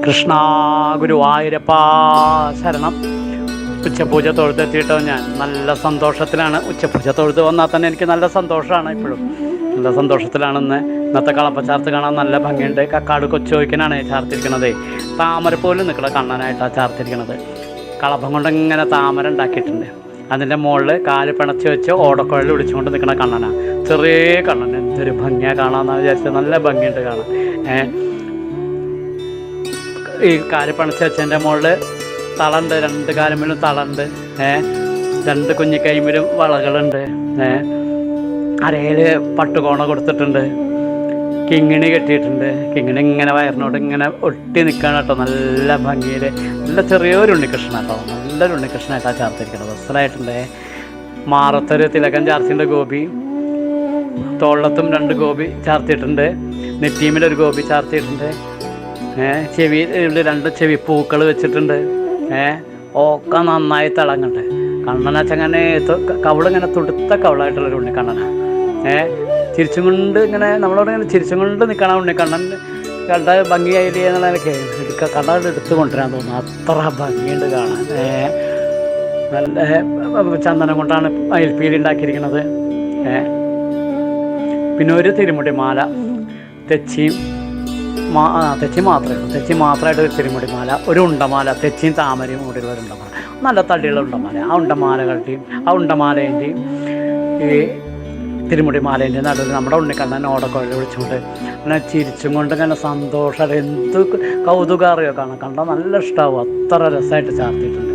കൃഷ്ണ ഗുരുവായൂരപ്പാ ശരണം. ഉച്ചപൂജ തൊഴുതെത്തിയിട്ടോ ഞാൻ നല്ല സന്തോഷത്തിലാണ്. ഉച്ചപൂജ തൊഴുത് വന്നാൽ തന്നെ എനിക്ക് നല്ല സന്തോഷമാണ്. ഇപ്പോഴും നല്ല സന്തോഷത്തിലാണെന്ന്. ഇന്നത്തെ കളപ്പ ചാർത്ത് കാണാൻ നല്ല ഭംഗിയുണ്ട്. കക്കാട് കൊച്ചുവയ്ക്കനാണ് ചാർത്തിരിക്കണത്. താമര പോലും നിൽക്കണ കണ്ണനായിട്ടാണ് ചാർത്തിരിക്കണത്. കളപ്പം കൊണ്ട് ഇങ്ങനെ താമര ഉണ്ടാക്കിയിട്ടുണ്ട്. അതിൻ്റെ മുകളിൽ കാല് പിണച്ച് വെച്ച് ഓടക്കുഴൽ വിളിച്ചുകൊണ്ട് നിൽക്കണ കണ്ണനാണ്. ചെറിയ കണ്ണൻ. എന്തൊരു ഭംഗിയാണ് കാണാമെന്ന് വിചാരിച്ചത്. നല്ല ഭംഗിയുണ്ട് കാണാൻ. ഈ കാല് പിണച്ച് വെച്ചതിൻ്റെ മുകളിൽ തളുണ്ട്. രണ്ട് കാലുമ്പിലും തളുണ്ട്. രണ്ട് കുഞ്ഞിക്കൈമ്പിലും വളകളുണ്ട്. അരയിൽ പട്ടുകോണ കൊടുത്തിട്ടുണ്ട്. കിങ്ങിണി കെട്ടിയിട്ടുണ്ട്. കിങ്ങിണി ഇങ്ങനെ വയറിനോട് ഇങ്ങനെ ഒട്ടി നിൽക്കുകയാണ് കേട്ടോ. നല്ല ഭംഗിയിൽ നല്ല ചെറിയൊരു ഉണ്ണികൃഷ്ണൻ കേട്ടോ. നല്ലൊരു ഉണ്ണികൃഷ്ണനായിട്ടാണ് ചാർത്തിരിക്കുന്നത്. അസലായിട്ടുണ്ട്. മാറത്തൊരു തിലകൻ ചാർത്തിൻ്റെ ഗോപി, തോളത്തും 2 ഗോപി ചാർത്തിയിട്ടുണ്ട്. നെറ്റീമിലൊരു ഗോപി ചാർത്തിയിട്ടുണ്ട്. ചെവിയിൽ 2 ചെവി പൂക്കൾ വെച്ചിട്ടുണ്ട്. ഒക്കെ നന്നായി തിളങ്ങുന്നുണ്ട്. കണ്ണനച്ചങ്ങനെ കവളിങ്ങനെ തുടുത്ത കവളായിട്ടുള്ളൊരു ഉണ്ണിക്കണ്ണനാണ്. ചിരിച്ചും കൊണ്ട് ഇങ്ങനെ നമ്മളോട് ഇങ്ങനെ ചിരിച്ചും കൊണ്ട് നിൽക്കണം ഉണ്ണിക്കണ്ണൻ. കണ്ട ഭംഗിയായില്ലേ എന്നുള്ള എനിക്ക് കണ്ണാട് എടുത്ത് കൊണ്ടുവരാൻ തോന്നുന്നു. അത്ര ഭംഗിയുണ്ട് കാണാൻ. നല്ല ചന്ദനം കൊണ്ടാണ് അയൽപ്പീലി ഉണ്ടാക്കിയിരിക്കുന്നത്. പിന്നെ ഒരു തിരുമുടി മാല, തെച്ചി മാത്രമേ ഉള്ളൂ. തെച്ചി മാത്രമായിട്ട് ഒരു തിരുമുടി മാല, ഒരു ഉണ്ടമാല, തെച്ചിയും താമരയും കൂടിയുള്ള ഒരു ഉണ്ടമാല, നല്ല തടിയുള്ള ഉണ്ടമാല. ആ ഉണ്ടമാലകളുടെയും ആ ഉണ്ടമാലേൻ്റെയും ഈ തിരുമുടി മാലേൻ്റെ നടുവിൽ നമ്മുടെ ഉണ്ണിക്കണ്ണൻ ഓടക്കുഴൽ വിളിച്ചുകൊണ്ട് അങ്ങനെ ചിരിച്ചും കൊണ്ട് ഇങ്ങനെ സന്തോഷം. എന്ത് കൗതുകം അറിയോ കാണാൻ. കണ്ടാൽ നല്ല ഇഷ്ടമാവും. അത്ര രസമായിട്ട് ചാർത്തിയിട്ടുണ്ട്.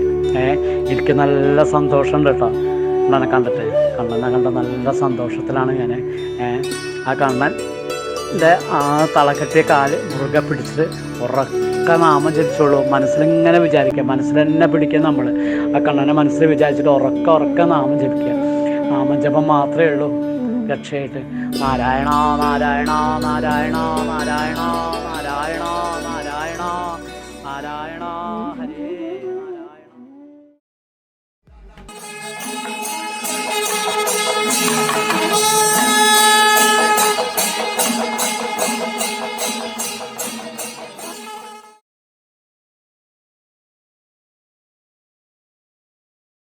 എനിക്ക് നല്ല സന്തോഷമുണ്ട് കേട്ടോ കണ്ണനെ കണ്ടിട്ട്. കണ്ണനെ കണ്ട നല്ല സന്തോഷത്തിലാണ് ഞാൻ. ആ കണ്ണൻ്റെ ആ തളക്കെട്ടിയ കാല് മുറുകെ പിടിച്ചിട്ട് ഉറക്ക നാമം ജപിച്ചോളൂ. മനസ്സിലിങ്ങനെ വിചാരിക്കുക. മനസ്സിൽ തന്നെ പിടിക്കുക. നമ്മൾ ആ കണ്ണനെ മനസ്സിൽ വിചാരിച്ചിട്ട് ഉറക്ക നാമം ജപിക്കുക. നാമം ജപം മാത്രമേ ഉള്ളൂ രക്ഷയായിട്ട്. നാരായണ നാരായണ നാരായണ നാരായണ നാരായണ നാരായണ നാരായണ